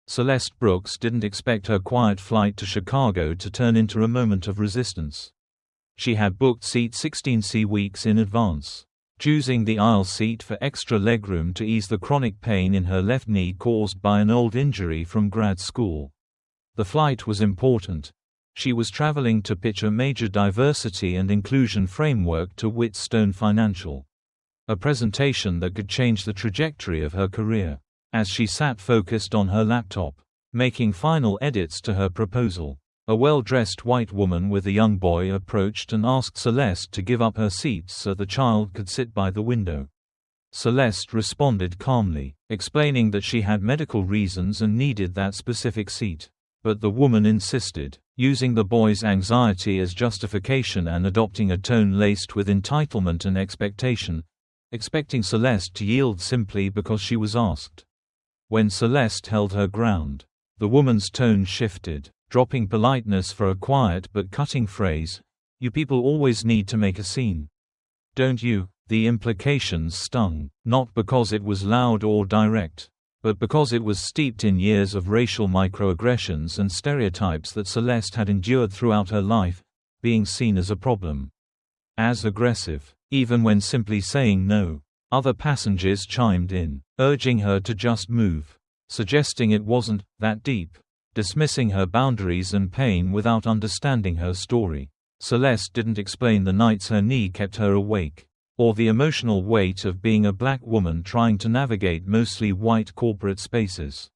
Celeste Brooks didn't expect her quiet flight to Chicago to turn into a moment of resistance. She had booked seat 16C weeks in advance, choosing the aisle seat for extra legroom to ease the chronic pain in her left knee caused by an old injury from grad school. The flight was important. She was traveling to pitch a major diversity and inclusion framework to Wheatstone Financial, a presentation that could change the trajectory of her career. As she sat focused on her laptop, making final edits to her proposal, a well-dressed white woman with a young boy approached and asked Celeste to give up her seat so the child could sit by the window. Celeste responded calmly, explaining that she had medical reasons and needed that specific seat. But the woman insisted, using the boy's anxiety as justification and adopting a tone laced with entitlement and expectation, expecting Celeste to yield simply because she was asked. When Celeste held her ground, the woman's tone shifted, dropping politeness for a quiet but cutting phrase, "You people always need to make a scene, don't you?" The implications stung, not because it was loud or direct, but because it was steeped in years of racial microaggressions and stereotypes that Celeste had endured throughout her life, being seen as a problem, as aggressive, even when simply saying no. Other passengers chimed in, urging her to just move, suggesting it wasn't that deep, dismissing her boundaries and pain without understanding her story. Celeste didn't explain the nights her knee kept her awake, or the emotional weight of being a black woman trying to navigate mostly white corporate spaces.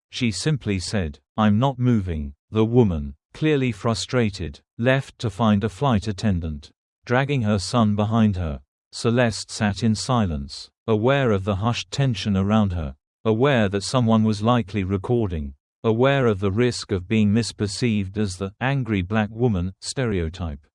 She simply said, "I'm not moving." The woman, clearly frustrated, left to find a flight attendant, dragging her son behind her. Celeste sat in silence, aware of the hushed tension around her, aware that someone was likely recording, aware of the risk of being misperceived as the angry black woman stereotype.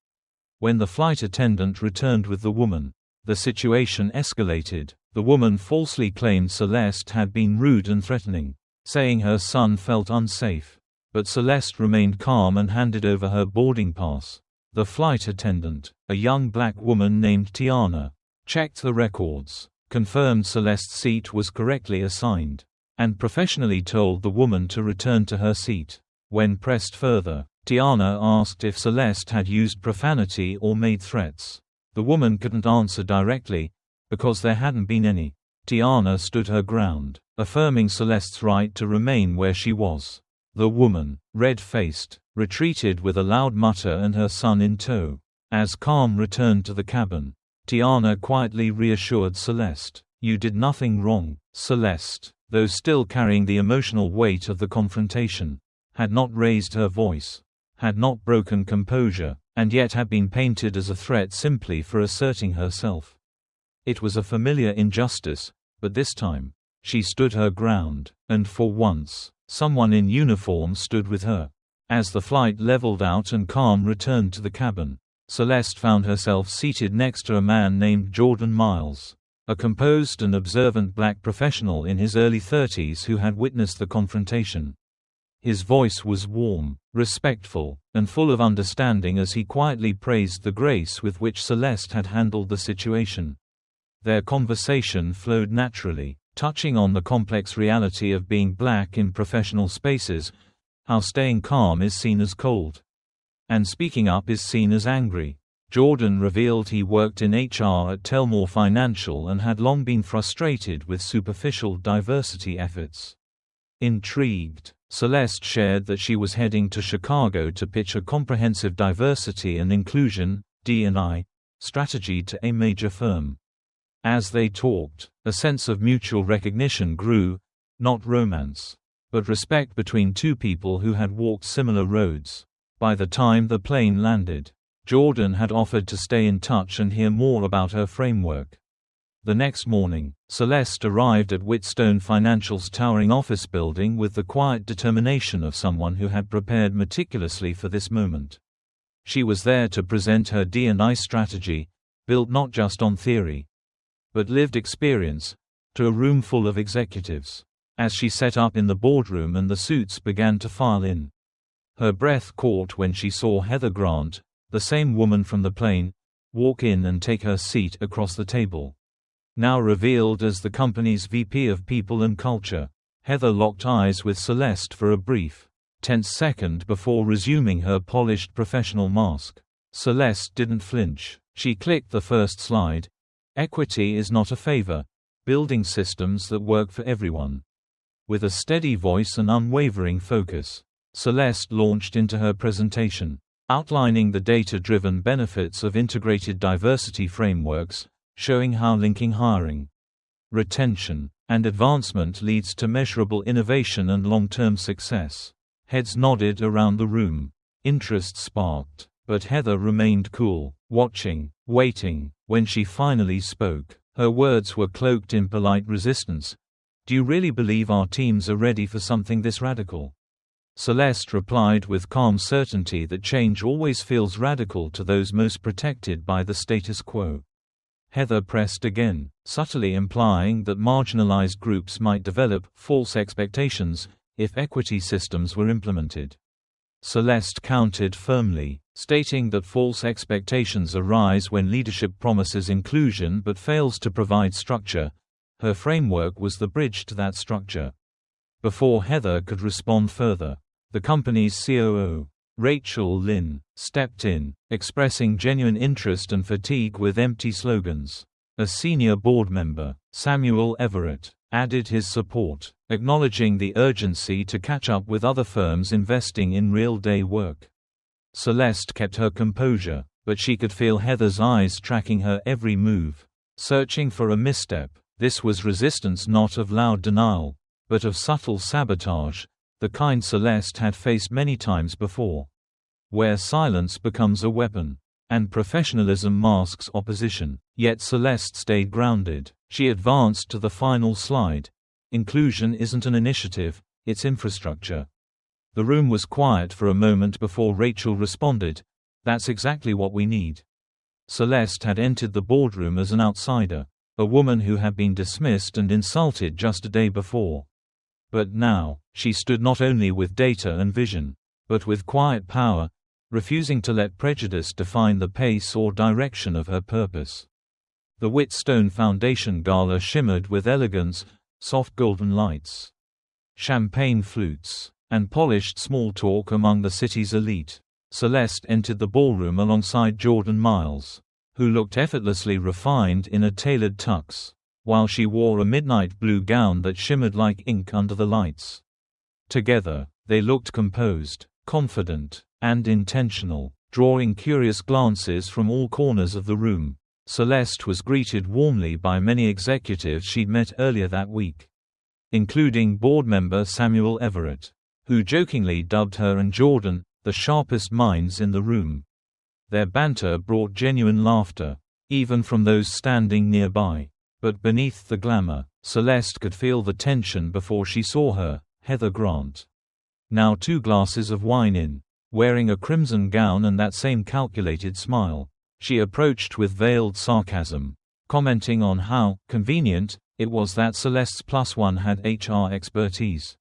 When the flight attendant returned with the woman, the situation escalated. The woman falsely claimed Celeste had been rude and threatening, saying her son felt unsafe. But Celeste remained calm and handed over her boarding pass. The flight attendant, a young black woman named Tiana, checked the records, confirmed Celeste's seat was correctly assigned, and professionally told the woman to return to her seat. When pressed further, Tiana asked if Celeste had used profanity or made threats. The woman couldn't answer directly, because there hadn't been any. Tiana stood her ground, affirming Celeste's right to remain where she was. The woman, red-faced, retreated with a loud mutter and her son in tow. As calm returned to the cabin, Tiana quietly reassured Celeste, "You did nothing wrong." Celeste, though still carrying the emotional weight of the confrontation, had not raised her voice, had not broken composure, and yet had been painted as a threat simply for asserting herself. It was a familiar injustice, but this time, she stood her ground, and for once, someone in uniform stood with her. As the flight leveled out and calm returned to the cabin, Celeste found herself seated next to a man named Jordan Miles, a composed and observant black professional in his early 30s who had witnessed the confrontation. His voice was warm, respectful, and full of understanding as he quietly praised the grace with which Celeste had handled the situation. Their conversation flowed naturally, touching on the complex reality of being black in professional spaces, how staying calm is seen as cold, and speaking up is seen as angry. Jordan revealed he worked in HR at Telmore Financial and had long been frustrated with superficial diversity efforts. Intrigued, Celeste shared that she was heading to Chicago to pitch a comprehensive diversity and inclusion (D&I) strategy to a major firm. As they talked, a sense of mutual recognition grew, not romance, but respect between two people who had walked similar roads. By the time the plane landed, Jordan had offered to stay in touch and hear more about her framework. The next morning, Celeste arrived at Wheatstone Financial's towering office building with the quiet determination of someone who had prepared meticulously for this moment. She was there to present her D&I strategy, built not just on theory, but lived experience, to a room full of executives. As she set up in the boardroom and the suits began to file in, her breath caught when she saw Heather Grant, the same woman from the plane, walk in and take her seat across the table. Now revealed as the company's VP of People and Culture, Heather locked eyes with Celeste for a brief, tense second before resuming her polished professional mask. Celeste didn't flinch. She clicked the first slide. Equity is not a favor. Building systems that work for everyone. With a steady voice and unwavering focus, Celeste launched into her presentation, outlining the data-driven benefits of integrated diversity frameworks, showing how linking hiring, retention, and advancement leads to measurable innovation and long-term success. Heads nodded around the room. Interest sparked, but Heather remained cool, watching, waiting. When she finally spoke, her words were cloaked in polite resistance. "Do you really believe our teams are ready for something this radical?" Celeste replied with calm certainty that change always feels radical to those most protected by the status quo. Heather pressed again, subtly implying that marginalized groups might develop false expectations if equity systems were implemented. Celeste countered firmly, stating that false expectations arise when leadership promises inclusion but fails to provide structure. Her framework was the bridge to that structure. Before Heather could respond further, the company's COO, Rachel Lynn, stepped in, expressing genuine interest and fatigue with empty slogans. A senior board member, Samuel Everett, added his support, acknowledging the urgency to catch up with other firms investing in real-day work. Celeste kept her composure, but she could feel Heather's eyes tracking her every move, searching for a misstep. This was resistance not of loud denial, but of subtle sabotage, the kind Celeste had faced many times before. Where silence becomes a weapon, and professionalism masks opposition. Yet Celeste stayed grounded. She advanced to the final slide. Inclusion isn't an initiative, it's infrastructure. The room was quiet for a moment before Rachel responded, "That's exactly what we need." Celeste had entered the boardroom as an outsider, a woman who had been dismissed and insulted just a day before. But now, she stood not only with data and vision, but with quiet power, refusing to let prejudice define the pace or direction of her purpose. The Whitstone Foundation Gala shimmered with elegance, soft golden lights, champagne flutes, and polished small talk among the city's elite. Celeste entered the ballroom alongside Jordan Miles, who looked effortlessly refined in a tailored tux, while she wore a midnight blue gown that shimmered like ink under the lights. Together, they looked composed, confident, and intentional, drawing curious glances from all corners of the room. Celeste was greeted warmly by many executives she'd met earlier that week, including board member Samuel Everett, who jokingly dubbed her and Jordan the sharpest minds in the room. Their banter brought genuine laughter, even from those standing nearby. But beneath the glamour, Celeste could feel the tension before she saw her, Heather Grant. Now 2 glasses of wine in, wearing a crimson gown and that same calculated smile, she approached with veiled sarcasm, commenting on how convenient it was that Celeste's +1 had HR expertise.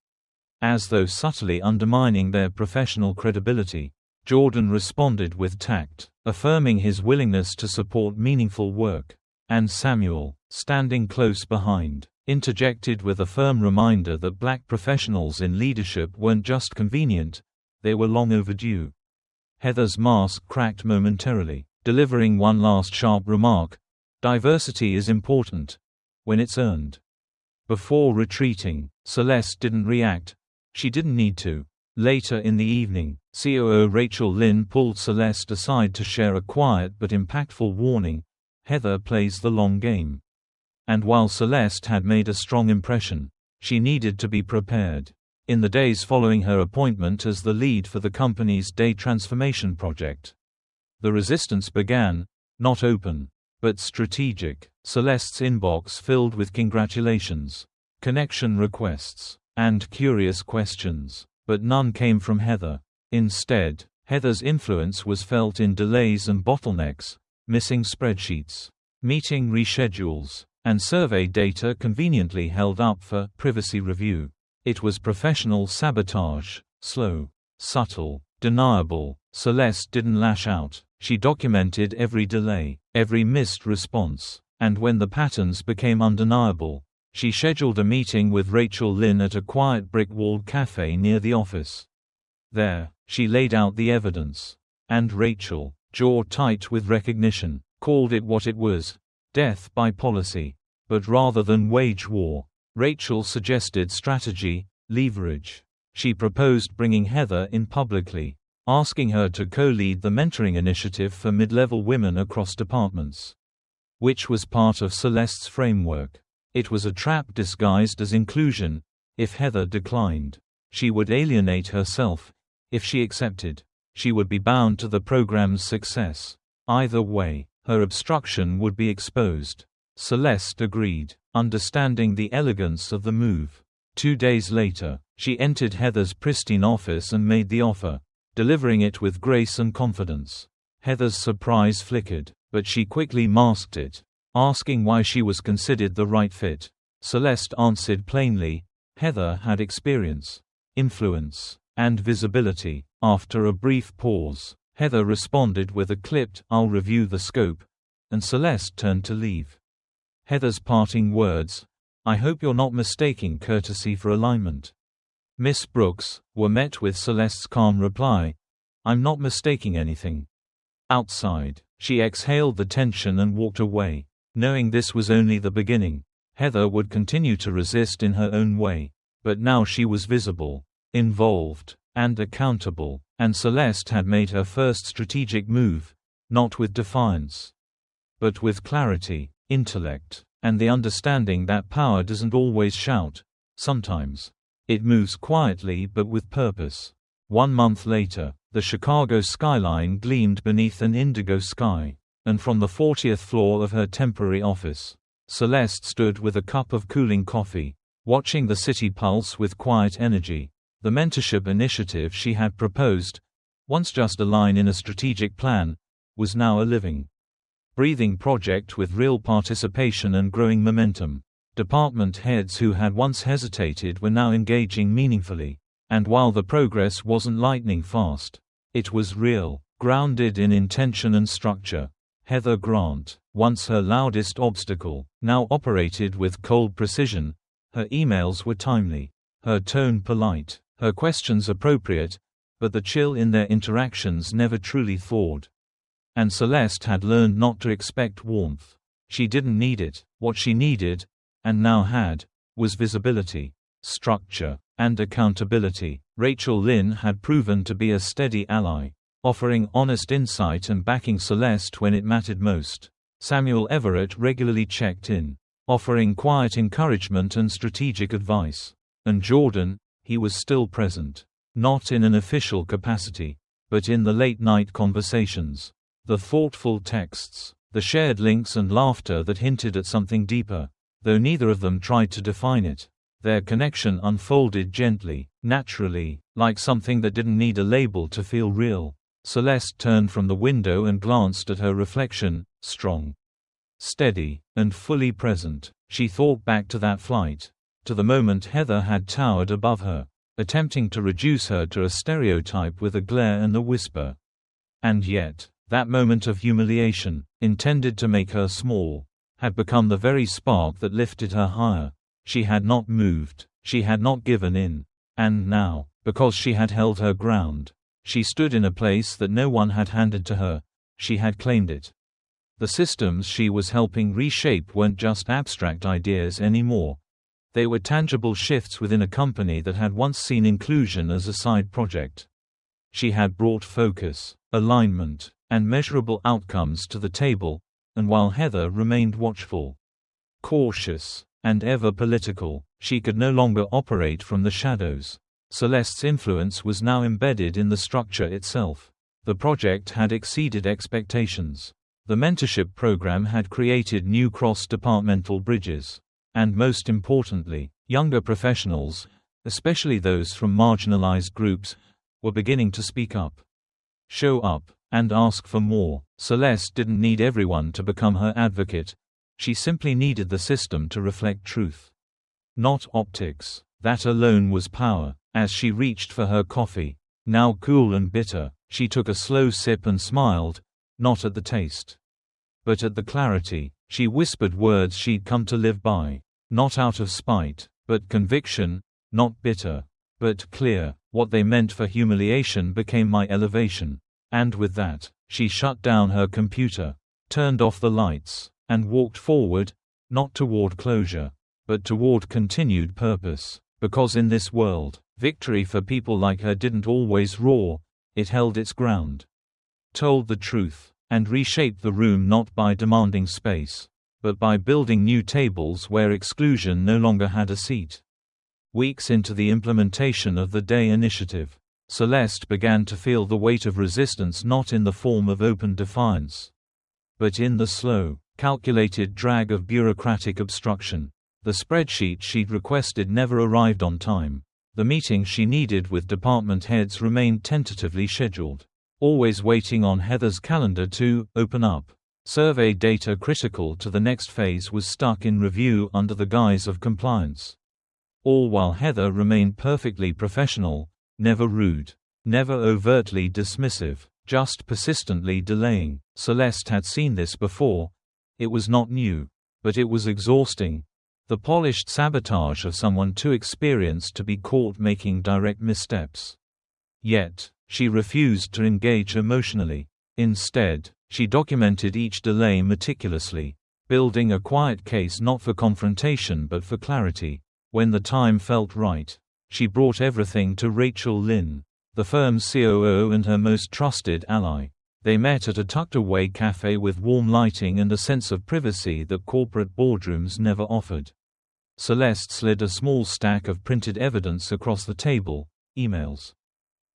As though subtly undermining their professional credibility, Jordan responded with tact, affirming his willingness to support meaningful work. And Samuel, standing close behind, interjected with a firm reminder that black professionals in leadership weren't just convenient, they were long overdue. Heather's mask cracked momentarily, delivering one last sharp remark: "Diversity is important, when it's earned." Before retreating, Celeste didn't react. She didn't need to. Later in the evening, COO Rachel Lynn pulled Celeste aside to share a quiet but impactful warning: "Heather plays the long game." And while Celeste had made a strong impression, she needed to be prepared. In the days following her appointment as the lead for the company's day transformation project, the resistance began, not open, but strategic. Celeste's inbox filled with congratulations, connection requests, and curious questions, but none came from Heather. Instead, Heather's influence was felt in delays and bottlenecks, missing spreadsheets, meeting reschedules, and survey data conveniently held up for privacy review. It was professional sabotage, slow, subtle, deniable. Celeste didn't lash out. She documented every delay, every missed response, and when the patterns became undeniable, She scheduled a meeting with Rachel Lynn at a quiet brick-walled cafe near the office. There, she laid out the evidence. And Rachel, jaw tight with recognition, called it what it was: death by policy. But rather than wage war, Rachel suggested strategy, leverage. She proposed bringing Heather in publicly, asking her to co-lead the mentoring initiative for mid-level women across departments, which was part of Celeste's framework. It was a trap disguised as inclusion. If Heather declined, she would alienate herself. If she accepted, she would be bound to the program's success. Either way, her obstruction would be exposed. Celeste agreed, understanding the elegance of the move. 2 days later, she entered Heather's pristine office and made the offer, delivering it with grace and confidence. Heather's surprise flickered, but she quickly masked it, asking why she was considered the right fit. Celeste answered plainly: Heather had experience, influence, and visibility. After a brief pause, Heather responded with a clipped, "I'll review the scope," and Celeste turned to leave. Heather's parting words, "I hope you're not mistaking courtesy for alignment, Miss Brooks," were met with Celeste's calm reply, "I'm not mistaking anything." Outside, she exhaled the tension and walked away, knowing this was only the beginning. Heather would continue to resist in her own way, but now she was visible, involved, and accountable, and Celeste had made her first strategic move, not with defiance, but with clarity, intellect, and the understanding that power doesn't always shout. Sometimes it moves quietly but with purpose. 1 month later, the Chicago skyline gleamed beneath an indigo sky, and from the 40th floor of her temporary office, Celeste stood with a cup of cooling coffee, watching the city pulse with quiet energy. The mentorship initiative she had proposed, once just a line in a strategic plan, was now a living, breathing project with real participation and growing momentum. Department heads who had once hesitated were now engaging meaningfully, and while the progress wasn't lightning fast, it was real, grounded in intention and structure. Heather Grant, once her loudest obstacle, now operated with cold precision. Her emails were timely, her tone polite, her questions appropriate, but the chill in their interactions never truly thawed. And Celeste had learned not to expect warmth. She didn't need it. What she needed, and now had, was visibility, structure, and accountability. Rachel Lynn had proven to be a steady ally, offering honest insight and backing Celeste when it mattered most. Samuel Everett regularly checked in, offering quiet encouragement and strategic advice. And Jordan, he was still present, not in an official capacity, but in the late-night conversations, the thoughtful texts, the shared links and laughter that hinted at something deeper. Though neither of them tried to define it, their connection unfolded gently, naturally, like something that didn't need a label to feel real. Celeste turned from the window and glanced at her reflection, strong, steady, and fully present. She thought back to that flight, to the moment Heather had towered above her, attempting to reduce her to a stereotype with a glare and a whisper. And yet, that moment of humiliation, intended to make her small, had become the very spark that lifted her higher. She had not moved, she had not given in. And now, because she had held her ground, she stood in a place that no one had handed to her. She had claimed it. The systems she was helping reshape weren't just abstract ideas anymore. They were tangible shifts within a company that had once seen inclusion as a side project. She had brought focus, alignment, and measurable outcomes to the table, and while Heather remained watchful, cautious, and ever political, she could no longer operate from the shadows. Celeste's influence was now embedded in the structure itself. The project had exceeded expectations. The mentorship program had created new cross-departmental bridges. And most importantly, younger professionals, especially those from marginalized groups, were beginning to speak up, show up, and ask for more. Celeste didn't need everyone to become her advocate. She simply needed the system to reflect truth, not optics. That alone was power. As she reached for her coffee, now cool and bitter, she took a slow sip and smiled, not at the taste, but at the clarity. She whispered words she'd come to live by. not out of spite, but conviction, not bitter, but clear. What they meant for humiliation became my elevation. And with that, she shut down her computer, turned off the lights, and walked forward, not toward closure, but toward continued purpose. Because in this world, victory for people like her didn't always roar, it held its ground, told the truth, and reshaped the room not by demanding space, but by building new tables where exclusion no longer had a seat. Weeks into the implementation of the Day Initiative, Celeste began to feel the weight of resistance, not in the form of open defiance, but in the slow, calculated drag of bureaucratic obstruction. The spreadsheet she'd requested never arrived on time. The meeting she needed with department heads remained tentatively scheduled, always waiting on Heather's calendar to open up. Survey data critical to the next phase was stuck in review under the guise of compliance. All while Heather remained perfectly professional, never rude, never overtly dismissive, just persistently delaying. Celeste had seen this before. It was not new, but it was exhausting. The polished sabotage of someone too experienced to be caught making direct missteps. Yet, she refused to engage emotionally. Instead, she documented each delay meticulously, building a quiet case not for confrontation but for clarity. When the time felt right, she brought everything to Rachel Lynn, the firm's COO and her most trusted ally. They met at a tucked-away cafe with warm lighting and a sense of privacy that corporate boardrooms never offered. Celeste slid a small stack of printed evidence across the table: emails,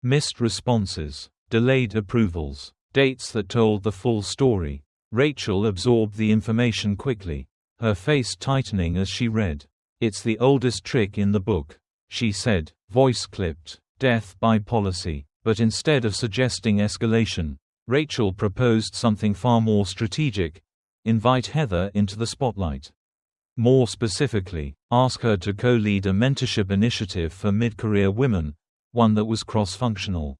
missed responses, delayed approvals, dates that told the full story. Rachel absorbed the information quickly, her face tightening as she read. "It's the oldest trick in the book," she said, voice clipped. "Death by policy." But instead of suggesting escalation, Rachel proposed something far more strategic: invite Heather into the spotlight. More specifically, ask her to co-lead a mentorship initiative for mid-career women, one that was cross-functional,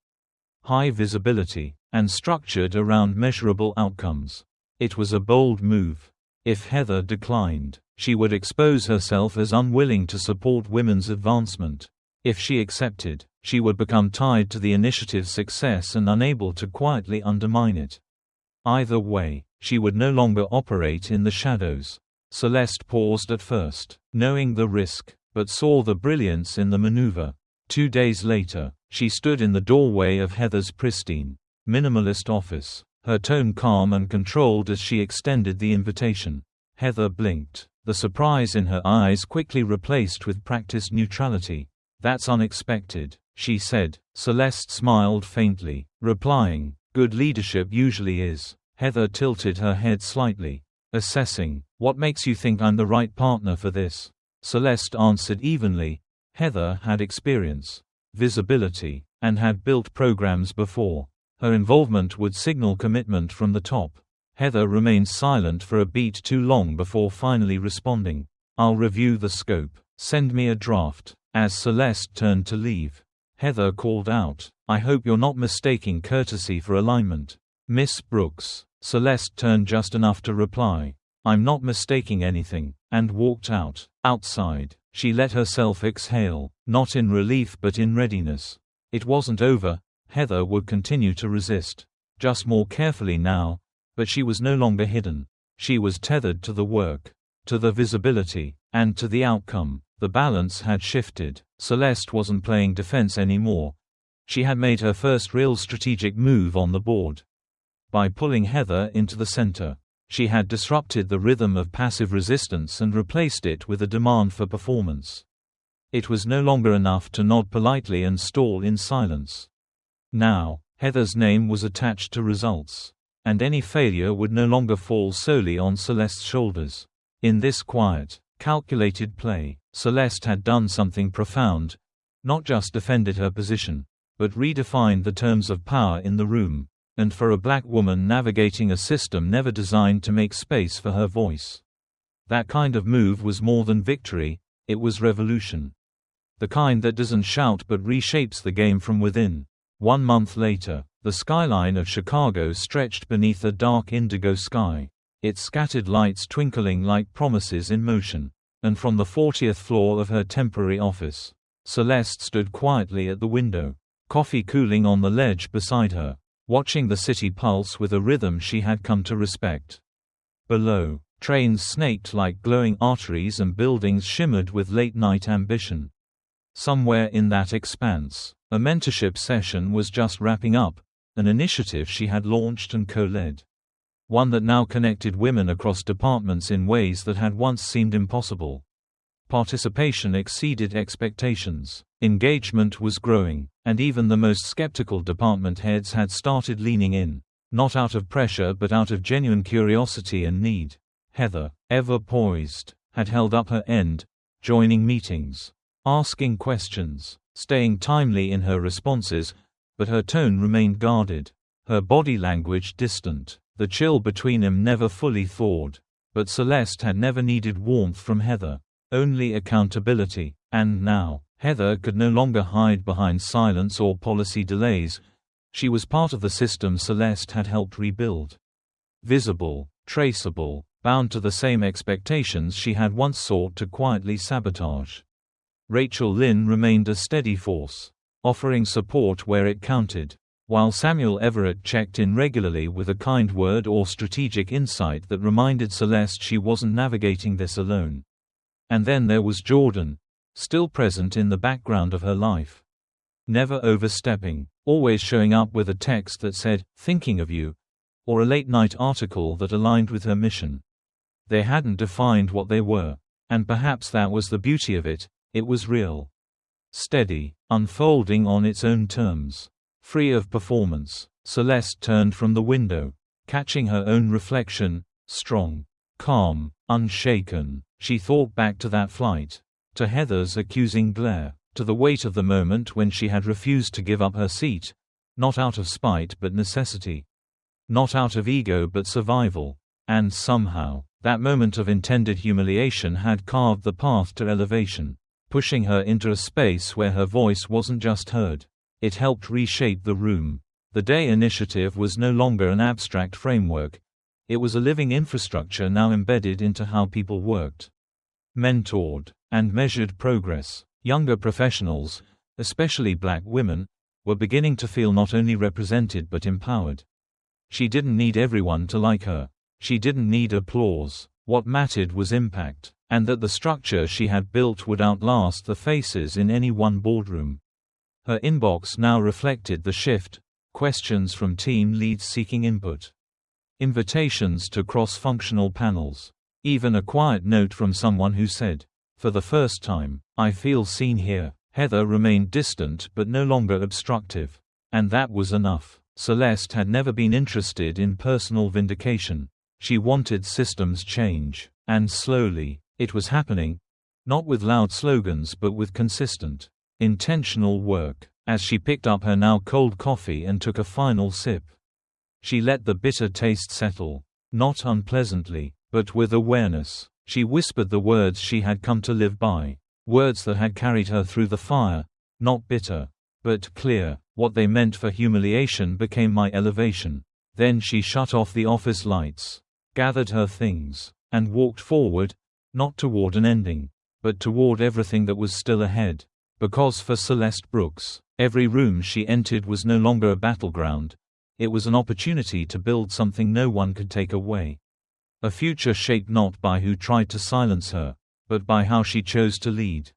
high visibility, and structured around measurable outcomes. It was a bold move. If Heather declined, she would expose herself as unwilling to support women's advancement. If she accepted, she would become tied to the initiative's success and unable to quietly undermine it. Either way, she would no longer operate in the shadows. Celeste paused at first, knowing the risk, but saw the brilliance in the maneuver. 2 days later, she stood in the doorway of Heather's pristine, minimalist office, her tone calm and controlled as she extended the invitation. Heather blinked, the surprise in her eyes quickly replaced with practiced neutrality. "That's unexpected," she said. Celeste smiled faintly, replying, "Good leadership usually is." Heather tilted her head slightly, assessing, "What makes you think I'm the right partner for this?" Celeste answered evenly. Heather had experience, visibility, and had built programs before. Her involvement would signal commitment from the top. Heather remained silent for a beat too long before finally responding. "I'll review the scope. Send me a draft." As Celeste turned to leave, Heather called out, "I hope you're not mistaking courtesy for alignment." "Miss Brooks." Celeste turned just enough to reply, "I'm not mistaking anything," and walked out. Outside, she let herself exhale, not in relief but in readiness. It wasn't over. Heather would continue to resist, just more carefully now, but she was no longer hidden. She was tethered to the work, to the visibility, and to the outcome. The balance had shifted. Celeste wasn't playing defense anymore. She had made her first real strategic move on the board. By pulling Heather into the center, she had disrupted the rhythm of passive resistance and replaced it with a demand for performance. It was no longer enough to nod politely and stall in silence. Now, Heather's name was attached to results, and any failure would no longer fall solely on Celeste's shoulders. In this quiet, calculated play, Celeste had done something profound, not just defended her position, but redefined the terms of power in the room, and for a black woman navigating a system never designed to make space for her voice. That kind of move was more than victory, it was revolution. The kind that doesn't shout but reshapes the game from within. 1 month later, the skyline of Chicago stretched beneath a dark indigo sky, its scattered lights twinkling like promises in motion. and from the 40th floor of her temporary office. Celeste stood quietly at the window, coffee cooling on the ledge beside her, watching the city pulse with a rhythm she had come to respect. Below, trains snaked like glowing arteries and buildings shimmered with late-night ambition. Somewhere in that expanse, a mentorship session was just wrapping up, an initiative she had launched and co-led. One that now connected women across departments in ways that had once seemed impossible. Participation exceeded expectations. Engagement was growing, and even the most skeptical department heads had started leaning in, not out of pressure but out of genuine curiosity and need. Heather, ever poised, had held up her end, joining meetings, asking questions, staying timely in her responses, but her tone remained guarded, her body language distant, the chill between them never fully thawed. But Celeste had never needed warmth from Heather, only accountability, and now, Heather could no longer hide behind silence or policy delays. She was part of the system Celeste had helped rebuild. Visible, traceable, bound to the same expectations she had once sought to quietly sabotage. Rachel Lynn remained a steady force, offering support where it counted, while Samuel Everett checked in regularly with a kind word or strategic insight that reminded Celeste she wasn't navigating this alone. And then there was Jordan, still present in the background of her life. Never overstepping, always showing up with a text that said, "Thinking of you," or a late-night article that aligned with her mission. They hadn't defined what they were, and perhaps that was the beauty of it. It was real. Steady, unfolding on its own terms. Free of performance, Celeste turned from the window, catching her own reflection, strong, calm, unshaken. She thought back to that flight, to Heather's accusing glare, to the weight of the moment when she had refused to give up her seat, not out of spite but necessity, not out of ego but survival, and somehow, that moment of intended humiliation had carved the path to elevation, pushing her into a space where her voice wasn't just heard. It helped reshape the room. The Day Initiative was no longer an abstract framework. It was a living infrastructure now embedded into how people worked, mentored, and measured progress. Younger professionals, especially black women, were beginning to feel not only represented but empowered. She didn't need everyone to like her. She didn't need applause. What mattered was impact, and that the structure she had built would outlast the faces in any one boardroom. Her inbox now reflected the shift, questions from team leads seeking input, invitations to cross-functional panels, even a quiet note from someone who said, "For the first time, I feel seen here." Heather remained distant but no longer obstructive. And that was enough. Celeste had never been interested in personal vindication. She wanted systems change. And slowly, it was happening, not with loud slogans but with consistent, intentional work. As she picked up her now cold coffee and took a final sip, she let the bitter taste settle, not unpleasantly, but with awareness. She whispered the words she had come to live by, words that had carried her through the fire, not bitter, but clear. What they meant for humiliation became my elevation. Then she shut off the office lights, gathered her things, and walked forward, not toward an ending, but toward everything that was still ahead. Because for Celeste Brooks, every room she entered was no longer a battleground. It was an opportunity to build something no one could take away. A future shaped not by who tried to silence her, but by how she chose to lead.